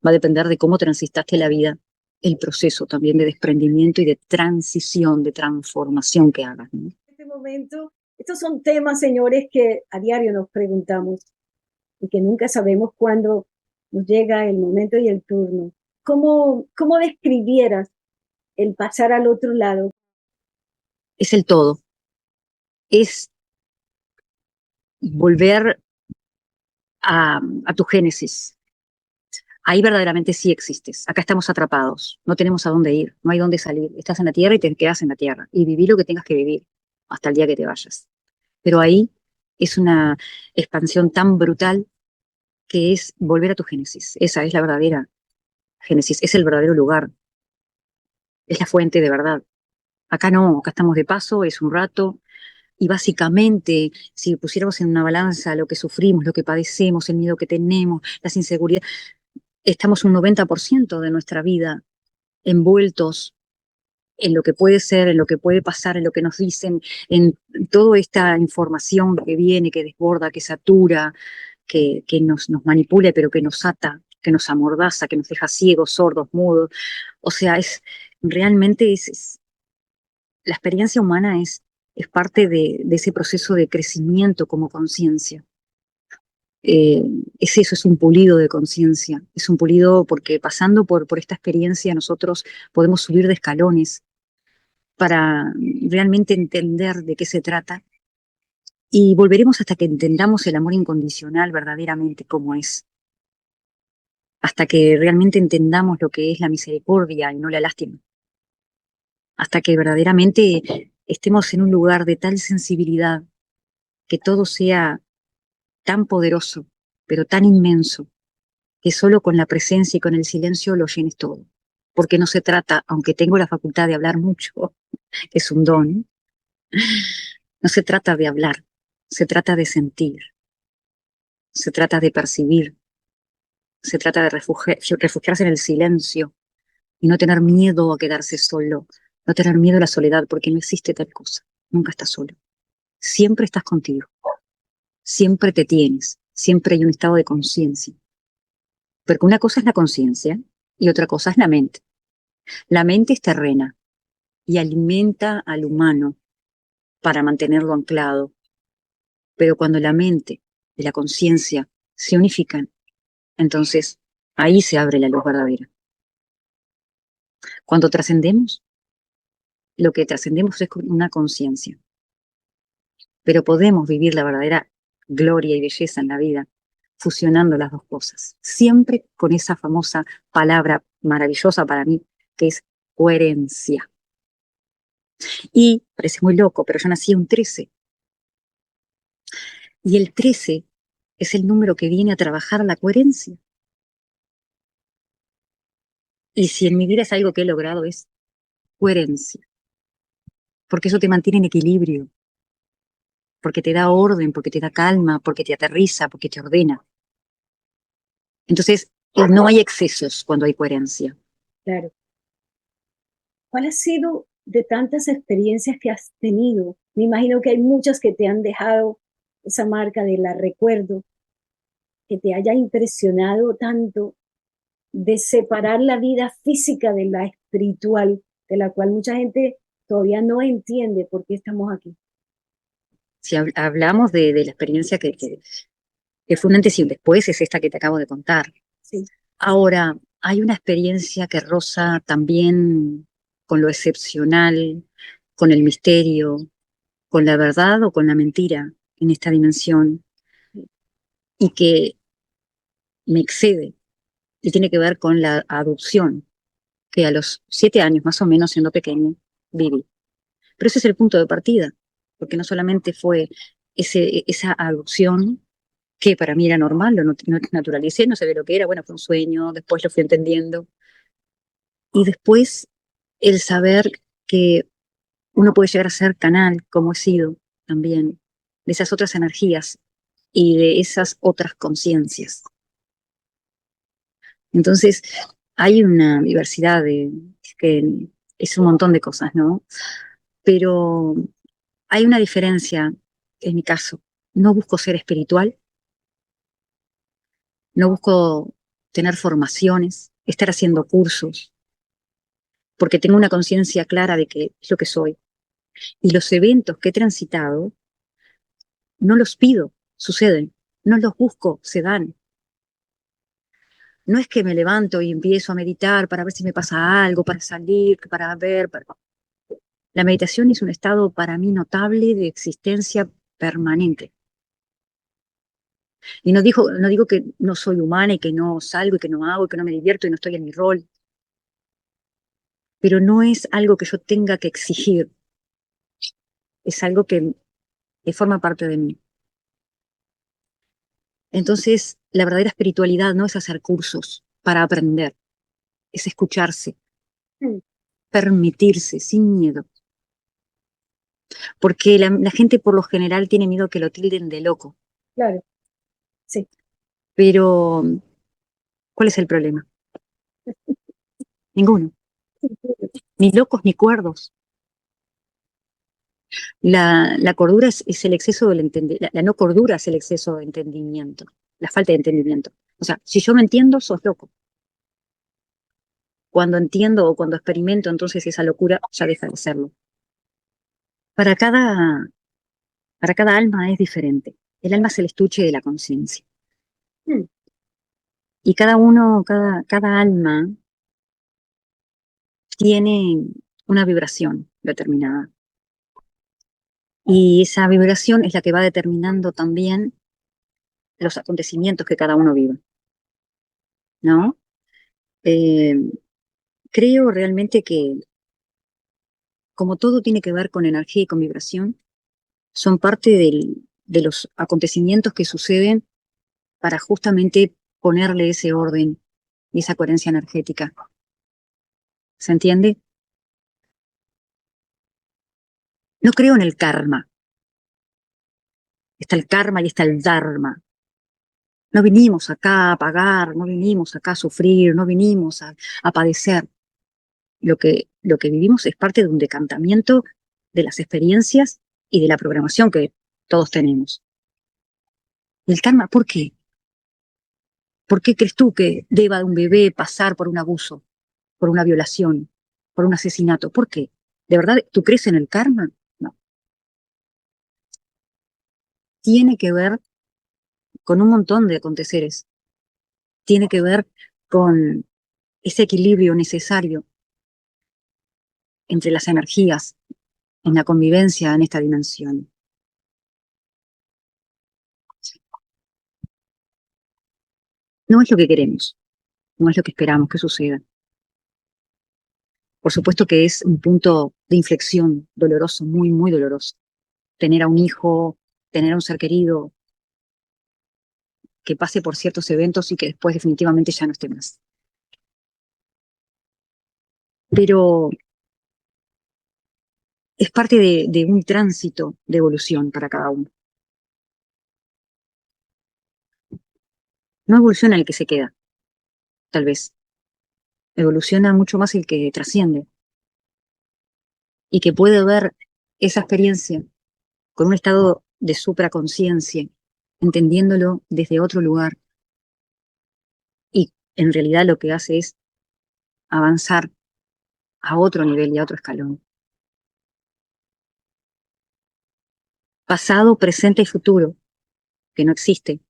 va a depender de cómo transitaste la vida, el proceso también de desprendimiento y de transición, de transformación que hagas, ¿no? En este momento, estos son temas, señores, que a diario nos preguntamos y que nunca sabemos cuándo nos llega el momento y el turno. ¿Cómo describieras el pasar al otro lado? Es el todo, es volver a tu génesis. Ahí verdaderamente sí existes. Acá estamos atrapados. No tenemos a dónde ir. No hay dónde salir. Estás en la tierra y te quedas en la tierra. Y viví lo que tengas que vivir hasta el día que te vayas. Pero ahí es una expansión tan brutal que es volver a tu génesis. Esa es la verdadera génesis. Es el verdadero lugar. Es la fuente de verdad. Acá no. Acá estamos de paso. Es un rato. Y básicamente, si pusiéramos en una balanza lo que sufrimos, lo que padecemos, el miedo que tenemos, las inseguridades, estamos un 90% de nuestra vida envueltos en lo que puede ser, en lo que puede pasar, en lo que nos dicen, en toda esta información que viene, que desborda, que satura, que nos manipula, pero que nos ata, que nos amordaza, que nos deja ciegos, sordos, mudos. O sea, realmente la experiencia humana es parte de ese proceso de crecimiento como conciencia. Eh, es eso, es un pulido de conciencia, es un pulido porque pasando por esta experiencia nosotros podemos subir de escalones para realmente entender de qué se trata y volveremos hasta que entendamos el amor incondicional verdaderamente como es, hasta que realmente entendamos lo que es la misericordia y no la lástima, hasta que verdaderamente estemos en un lugar de tal sensibilidad que todo sea tan poderoso, pero tan inmenso, que solo con la presencia y con el silencio lo llenes todo. Porque no se trata, aunque tengo la facultad de hablar mucho, que es un don, no se trata de hablar, se trata de sentir, se trata de percibir, se trata de refugiarse en el silencio y no tener miedo a quedarse solo, no tener miedo a la soledad, porque no existe tal cosa, nunca estás solo. Siempre estás contigo, siempre te tienes, siempre hay un estado de conciencia. Porque una cosa es la conciencia y otra cosa es la mente. La mente es terrena y alimenta al humano para mantenerlo anclado. Pero cuando la mente y la conciencia se unifican, entonces ahí se abre la luz verdadera. Cuando trascendemos, lo que trascendemos es una conciencia. Pero podemos vivir la verdadera gloria y belleza en la vida fusionando las dos cosas. Siempre con esa famosa palabra maravillosa para mí, que es coherencia. Y parece muy loco, pero yo nací un 13. Y el 13 es el número que viene a trabajar la coherencia. Y si en mi vida es algo que he logrado, es coherencia. Porque eso te mantiene en equilibrio. Porque te da orden, porque te da calma, porque te aterriza, porque te ordena. Entonces, no hay excesos cuando hay coherencia. Claro. ¿Cuál ha sido de tantas experiencias que has tenido? Me imagino que hay muchas que te han dejado esa marca de la recuerdo, que te haya impresionado tanto de separar la vida física de la espiritual, de la cual mucha gente todavía no entiende por qué estamos aquí. Si hablamos de la experiencia que fue un antes y un después, es esta que te acabo de contar. Sí. Ahora, hay una experiencia que roza también con lo excepcional, con el misterio, con la verdad o con la mentira en esta dimensión, y que me excede, y tiene que ver con la adopción, que a los 7 años más o menos, siendo pequeño, viví. Pero ese es el punto de partida, porque no solamente fue esa adopción, que para mí era normal, lo naturalicé, no sabía lo que era, bueno, fue un sueño, después lo fui entendiendo. Y después el saber que uno puede llegar a ser canal, como he sido también, de esas otras energías y de esas otras conciencias. Entonces, hay una diversidad que es un montón de cosas, ¿no? Pero hay una diferencia, en mi caso. No busco ser espiritual, no busco tener formaciones, estar haciendo cursos, porque tengo una conciencia clara de que es lo que soy. Y los eventos que he transitado, no los pido, suceden. No los busco, se dan. No es que me levanto y empiezo a meditar para ver si me pasa algo, para salir, para ver. La meditación es un estado para mí notable de existencia permanente. Y no digo que no soy humana y que no salgo y que no hago y que no me divierto y no estoy en mi rol, pero no es algo que yo tenga que exigir, es algo que forma parte de mí. Entonces, la verdadera espiritualidad no es hacer cursos para aprender, es escucharse, Mm, permitirse sin miedo. Porque la gente por lo general tiene miedo que lo tilden de loco. claro, sí. Pero, ¿cuál es el problema? Ninguno. Ni locos ni cuerdos. La cordura es el exceso del entendimiento. La no cordura es el exceso de entendimiento. La falta de entendimiento. O sea, si yo me entiendo, sos loco. Cuando entiendo o cuando experimento, entonces esa locura ya deja de serlo. Para cada alma es diferente. El alma es el estuche de la conciencia. Mm, Y cada alma tiene una vibración determinada. Y esa vibración es la que va determinando también los acontecimientos que cada uno vive, ¿no? Eh, Creo realmente que, como todo tiene que ver con energía y con vibración, son parte de los acontecimientos que suceden para justamente ponerle ese orden y esa coherencia energética. ¿Se entiende? No creo en el karma. Está el karma y está el dharma. No vinimos acá a pagar, no vinimos acá a sufrir, no vinimos a padecer. Lo que vivimos es parte de un decantamiento de las experiencias y de la programación que todos tenemos. ¿El karma por qué? ¿Por qué crees tú que deba un bebé pasar por un abuso, por una violación, por un asesinato? ¿Por qué? ¿De verdad tú crees en el karma? No. Tiene que ver con un montón de aconteceres. Tiene que ver con ese equilibrio necesario entre las energías en la convivencia en esta dimensión. No es lo que queremos, no es lo que esperamos que suceda. Por supuesto que es un punto de inflexión doloroso, muy, muy doloroso. Tener a un hijo, tener a un ser querido que pase por ciertos eventos y que después definitivamente ya no esté más. Pero es parte de un tránsito de evolución para cada uno. No evoluciona el que se queda, tal vez. Evoluciona mucho más el que trasciende. y que puede ver esa experiencia con un estado de supraconciencia, entendiéndolo desde otro lugar, y en realidad lo que hace es avanzar a otro nivel y a otro escalón. Pasado, presente y futuro, que no existe,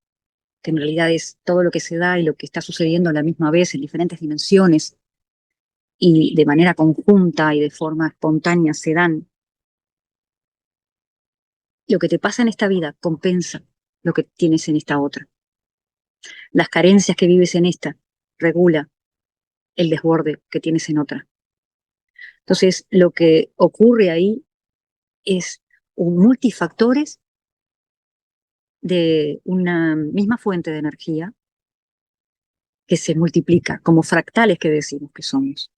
que en realidad es todo lo que se da y lo que está sucediendo a la misma vez en diferentes dimensiones y de manera conjunta y de forma espontánea se dan. Lo que te pasa en esta vida compensa lo que tienes en esta otra. Las carencias que vives en esta regula el desborde que tienes en otra. Entonces, lo que ocurre ahí es un multifactores de una misma fuente de energía que se multiplica como fractales que decimos que somos.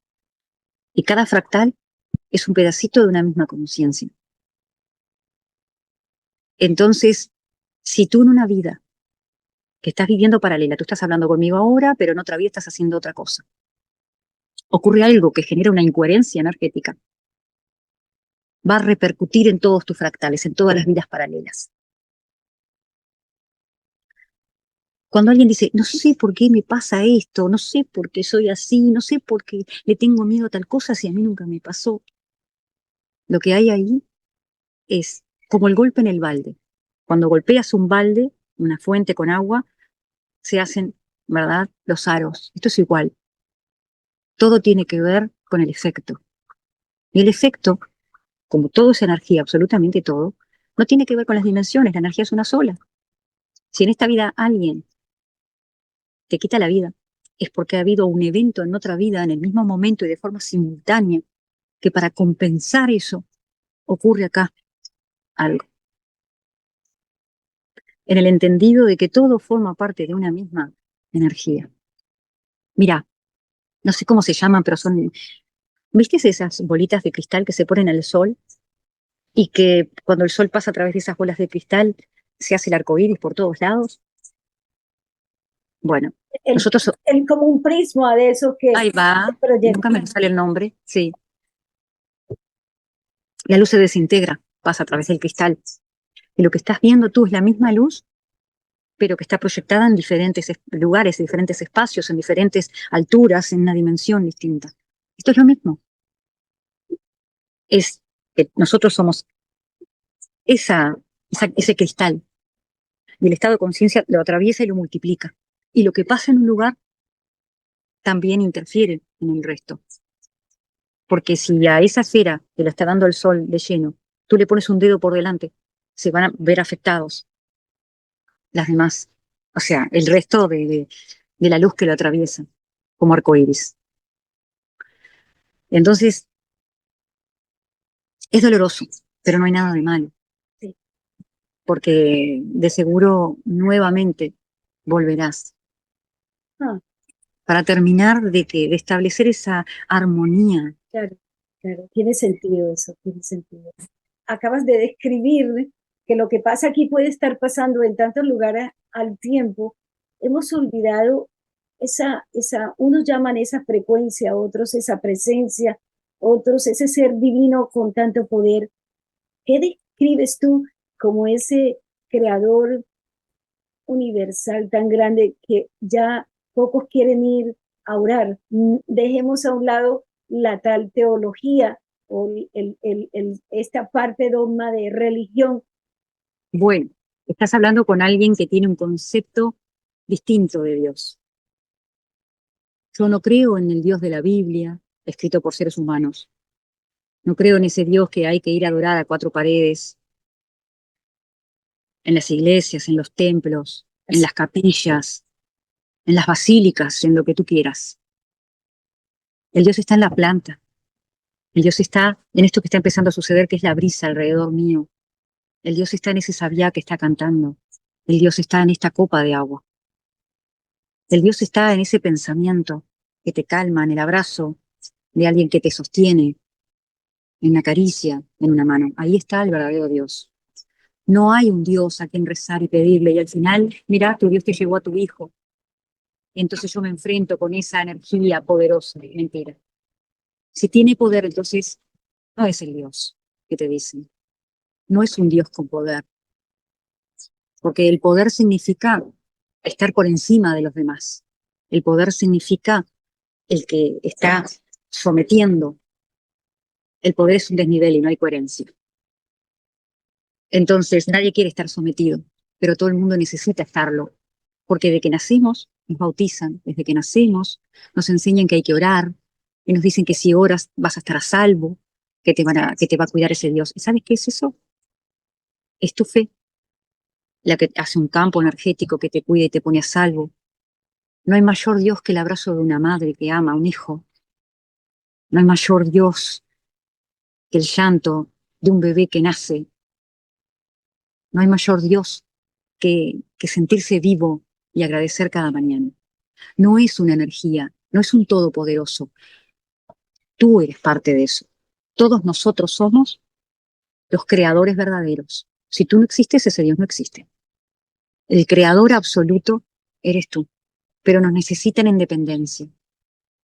Y cada fractal es un pedacito de una misma conciencia. Entonces, si tú en una vida que estás viviendo paralela, tú estás hablando conmigo ahora, pero en otra vida estás haciendo otra cosa, ocurre algo que genera una incoherencia energética, va a repercutir en todos tus fractales, en todas las vidas paralelas. Cuando alguien dice, no sé por qué me pasa esto, no sé por qué soy así, no sé por qué le tengo miedo a tal cosa si a mí nunca me pasó, lo que hay ahí es como el golpe en el balde. Cuando golpeas un balde, una fuente con agua, se hacen, ¿verdad?, los aros. Esto es igual. Todo tiene que ver con el efecto. Y el efecto, como todo es energía, absolutamente todo, no tiene que ver con las dimensiones, la energía es una sola. Si en esta vida alguien te quita la vida, es porque ha habido un evento en otra vida en el mismo momento y de forma simultánea, que para compensar eso ocurre acá algo. En el entendido de que todo forma parte de una misma energía. Mira, no sé cómo se llaman, pero son, ¿viste esas bolitas de cristal que se ponen al sol? Y que cuando el sol pasa a través de esas bolas de cristal se hace el arco iris por todos lados. Bueno, nosotros... Como un prisma de eso que ahí va, se proyecta. nunca me sale el nombre, sí. La luz se desintegra, pasa a través del cristal. Y lo que estás viendo tú es la misma luz, pero que está proyectada en diferentes lugares, en diferentes espacios, en diferentes alturas, en una dimensión distinta. Esto es lo mismo. Es que nosotros somos ese cristal. Y el estado de conciencia lo atraviesa y lo multiplica. Y lo que pasa en un lugar también interfiere en el resto. Porque si a esa esfera que la está dando el sol de lleno, tú le pones un dedo por delante, se van a ver afectados las demás. O sea, el resto de la luz que lo atraviesa, como arcoíris. Entonces, es doloroso, pero no hay nada de malo. Sí. Porque de seguro nuevamente volverás. Para terminar de establecer esa armonía. Claro, claro, tiene sentido eso, tiene sentido. Acabas de describir que lo que pasa aquí puede estar pasando en tantos lugares al tiempo. Hemos olvidado unos llaman esa frecuencia, otros esa presencia, otros ese ser divino con tanto poder. ¿Qué describes tú como ese creador universal tan grande que ya pocos quieren ir a orar? Dejemos a un lado la tal teología o esta parte dogma de religión. Bueno, estás hablando con alguien que tiene un concepto distinto de Dios. Yo no creo en el Dios de la Biblia, escrito por seres humanos. No creo en ese Dios que hay que ir a adorar a cuatro paredes, en las iglesias, en los templos, en las capillas, en las basílicas, en lo que tú quieras. El Dios está en la planta. El Dios está en esto que está empezando a suceder, que es la brisa alrededor mío. El Dios está en ese sabiá que está cantando. El Dios está en esta copa de agua. El Dios está en ese pensamiento que te calma, en el abrazo de alguien que te sostiene, en la caricia, en una mano. Ahí está el verdadero Dios. No hay un Dios a quien rezar y pedirle y al final, mira, tu Dios te llevó a tu hijo. Y entonces yo me enfrento con esa energía poderosa. Mentira. Si tiene poder, entonces No es el Dios que te dicen. No es un Dios con poder. Porque el poder significa estar por encima de los demás. El poder significa el que está sometiendo. El poder es un desnivel y no hay coherencia. Entonces, nadie quiere estar sometido, pero todo el mundo necesita estarlo. Porque desde que nacimos, nos bautizan, desde que nacimos, nos enseñan que hay que orar, y nos dicen que si oras vas a estar a salvo, que te va a cuidar ese Dios. ¿Y sabes qué es eso? Es tu fe, la que hace un campo energético que te cuida y te pone a salvo. No hay mayor Dios que el abrazo de una madre que ama a un hijo. No hay mayor Dios que el llanto de un bebé que nace. No hay mayor Dios que sentirse vivo y agradecer cada mañana. No es una energía, no es un todopoderoso. Tú eres parte de eso. Todos nosotros somos los creadores verdaderos. Si tú no existes, ese Dios no existe. El creador absoluto eres tú, pero nos necesitan en dependencia.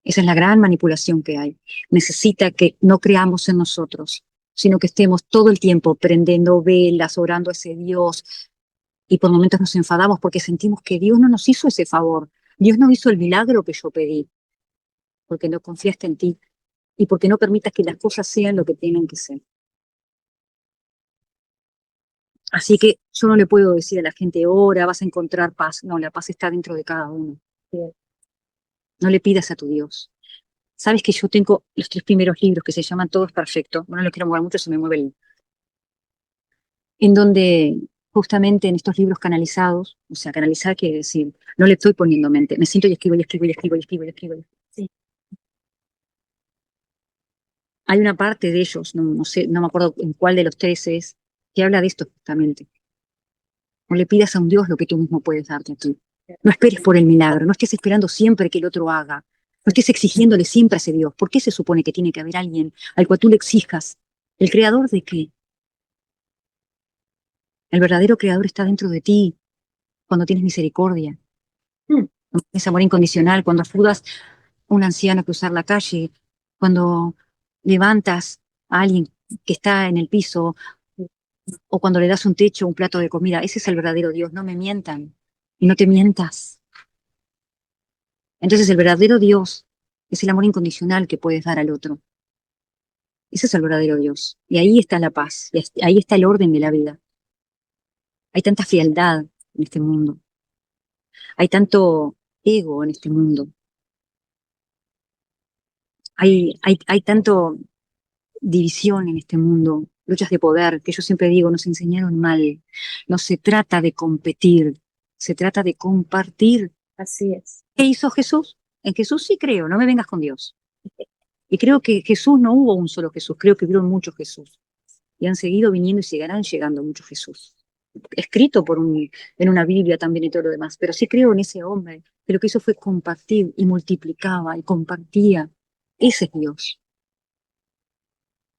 Esa es la gran manipulación que hay. Necesita que no creamos en nosotros, sino que estemos todo el tiempo prendiendo velas, orando a ese Dios, y por momentos nos enfadamos porque sentimos que Dios no nos hizo ese favor. Dios no hizo el milagro que yo pedí, porque no confiaste en ti y porque no permitas que las cosas sean lo que tienen que ser. Así que yo no le puedo decir a la gente, ora, vas a encontrar paz. No, la paz está dentro de cada uno. No le pidas a tu Dios. Sabes que yo tengo los 3 primeros libros que se llaman Todo es Perfecto. Bueno, no lo quiero mover mucho, se me mueve el... En donde justamente en estos libros canalizados, o sea, canalizar quiere decir, no le estoy poniendo mente, me siento y escribo y escribo y escribo y escribo y escribo. Sí. Hay una parte de ellos, no sé, no me acuerdo en cuál de los 3 es, que habla de esto justamente. No le pidas a un Dios lo que tú mismo puedes darte a ti. No esperes por el milagro, no estés esperando siempre que el otro haga. No estés exigiéndole siempre a ese Dios. ¿Por qué se supone que tiene que haber alguien al cual tú le exijas? ¿El creador de qué? El verdadero creador está dentro de ti, cuando tienes misericordia, cuando tienes amor incondicional, cuando ayudas a un anciano a cruzar la calle, cuando levantas a alguien que está en el piso, o cuando le das un techo, un plato de comida. Ese es el verdadero Dios. No me mientan y no te mientas. Entonces el verdadero Dios es el amor incondicional que puedes dar al otro. Ese es el verdadero Dios. Y ahí está la paz, y ahí está el orden de la vida. Hay tanta frialdad en este mundo. Hay tanto ego en este mundo. Hay tanto división en este mundo, luchas de poder, que yo siempre digo, nos enseñaron mal. No se trata de competir, se trata de compartir. Así es. ¿Qué hizo Jesús? En Jesús sí creo, no me vengas con Dios. Y creo que Jesús no hubo un solo Jesús, creo que hubieron muchos Jesús. Y han seguido viniendo y seguirán llegando muchos Jesús. Escrito en una Biblia también y todo lo demás. Pero sí creo en ese hombre, que lo que hizo fue compartir y multiplicaba y compartía. Ese es Dios.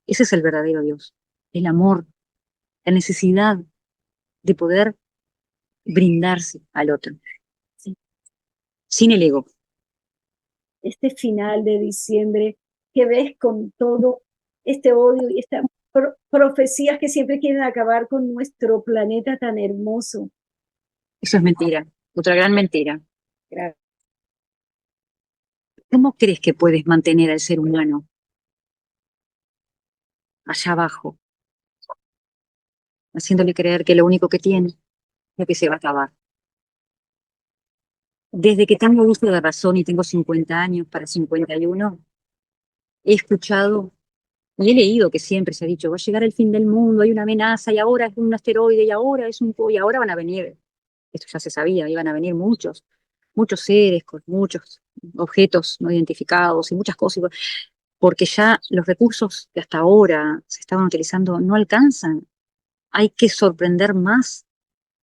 Ese es el verdadero Dios. El amor, la necesidad de poder brindarse al otro. Sí. Sin el ego. Este final de diciembre, que ves con todo este odio y estas profecías que siempre quieren acabar con nuestro planeta tan hermoso. Eso es mentira. Otra gran mentira. Gracias. ¿Cómo crees que puedes mantener al ser humano allá abajo, haciéndole creer que lo único que tiene es que se va a acabar? Desde que tengo uso de razón y tengo 50 años para 51, he escuchado y he leído que siempre se ha dicho, va a llegar el fin del mundo, hay una amenaza, y ahora es un asteroide, y ahora y ahora van a venir, esto ya se sabía, iban a venir muchos seres con muchos objetos no identificados y muchas cosas, porque ya los recursos que hasta ahora se estaban utilizando no alcanzan. Hay que sorprender más,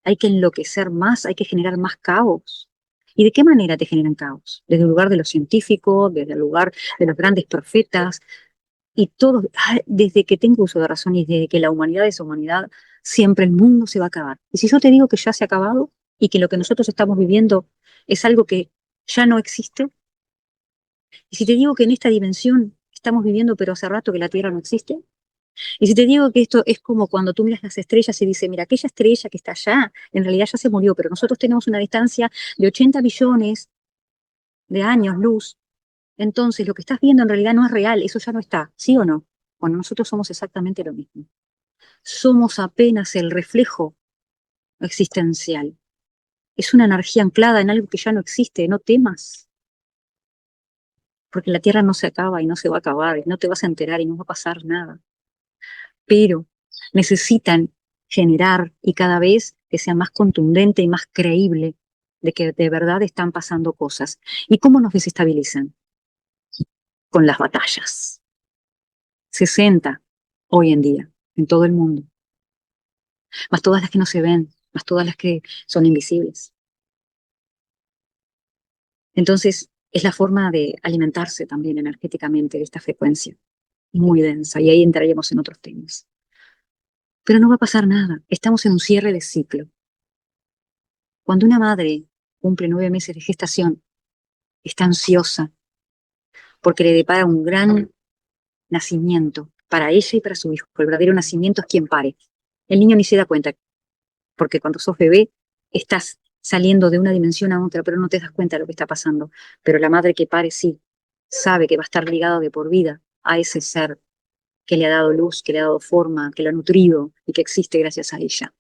hay que enloquecer más, hay que generar más caos. ¿Y de qué manera te generan caos? Desde el lugar de los científicos, desde el lugar de los grandes profetas, y todo, desde que tengo uso de razón y desde que la humanidad es humanidad, siempre el mundo se va a acabar. Y si yo te digo que ya se ha acabado y que lo que nosotros estamos viviendo es algo que ya no existe, y si te digo que en esta dimensión estamos viviendo, pero hace rato que la Tierra no existe, Y si te digo que esto es como cuando tú miras las estrellas y dices, mira, aquella estrella que está allá, en realidad ya se murió, pero nosotros tenemos una distancia de 80 billones de años luz. Entonces, lo que estás viendo en realidad no es real, eso ya no está, ¿sí o no? Bueno, nosotros somos exactamente lo mismo. Somos apenas el reflejo existencial. Es una energía anclada en algo que ya no existe, no temas. Porque la Tierra no se acaba y no se va a acabar, y no te vas a enterar y no va a pasar nada. Pero necesitan generar y cada vez que sea más contundente y más creíble de que de verdad están pasando cosas. ¿Y cómo nos desestabilizan? Con las batallas. 60 hoy en día, en todo el mundo. Más todas las que no se ven, más todas las que son invisibles. Entonces, es la forma de alimentarse también energéticamente de esta frecuencia, muy densa, y ahí entraríamos en otros temas. Pero no va a pasar nada, estamos en un cierre de ciclo. Cuando una madre cumple 9 meses de gestación, está ansiosa porque le depara un gran nacimiento para ella y para su hijo. El verdadero nacimiento es quien pare. El niño ni se da cuenta, porque cuando sos bebé estás saliendo de una dimensión a otra, pero no te das cuenta de lo que está pasando. Pero la madre que pare sí, sabe que va a estar ligada de por vida a ese ser que le ha dado luz, que le ha dado forma, que lo ha nutrido y que existe gracias a ella.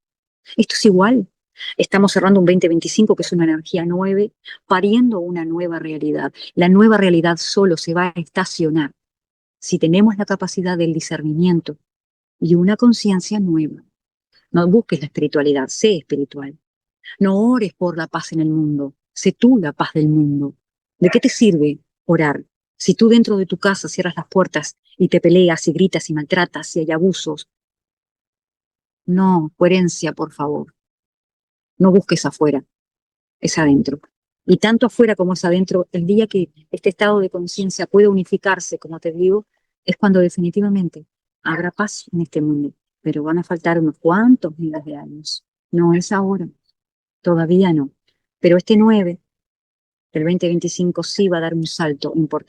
Esto es igual. Estamos cerrando un 2025 que es una energía 9, pariendo una nueva realidad. La nueva realidad solo se va a estacionar si tenemos la capacidad del discernimiento y una conciencia nueva. No busques la espiritualidad, sé espiritual. No ores por la paz en el mundo, sé tú la paz del mundo. ¿De qué te sirve orar si tú dentro de tu casa cierras las puertas y te peleas y gritas y maltratas y hay abusos? No, coherencia, por favor. No busques afuera, es adentro. Y tanto afuera como es adentro, el día que este estado de conciencia puede unificarse, como te digo, es cuando definitivamente habrá paz en este mundo. Pero van a faltar unos cuantos miles de años. No es ahora, todavía no. Pero este 9, el 2025, sí va a dar un salto importante.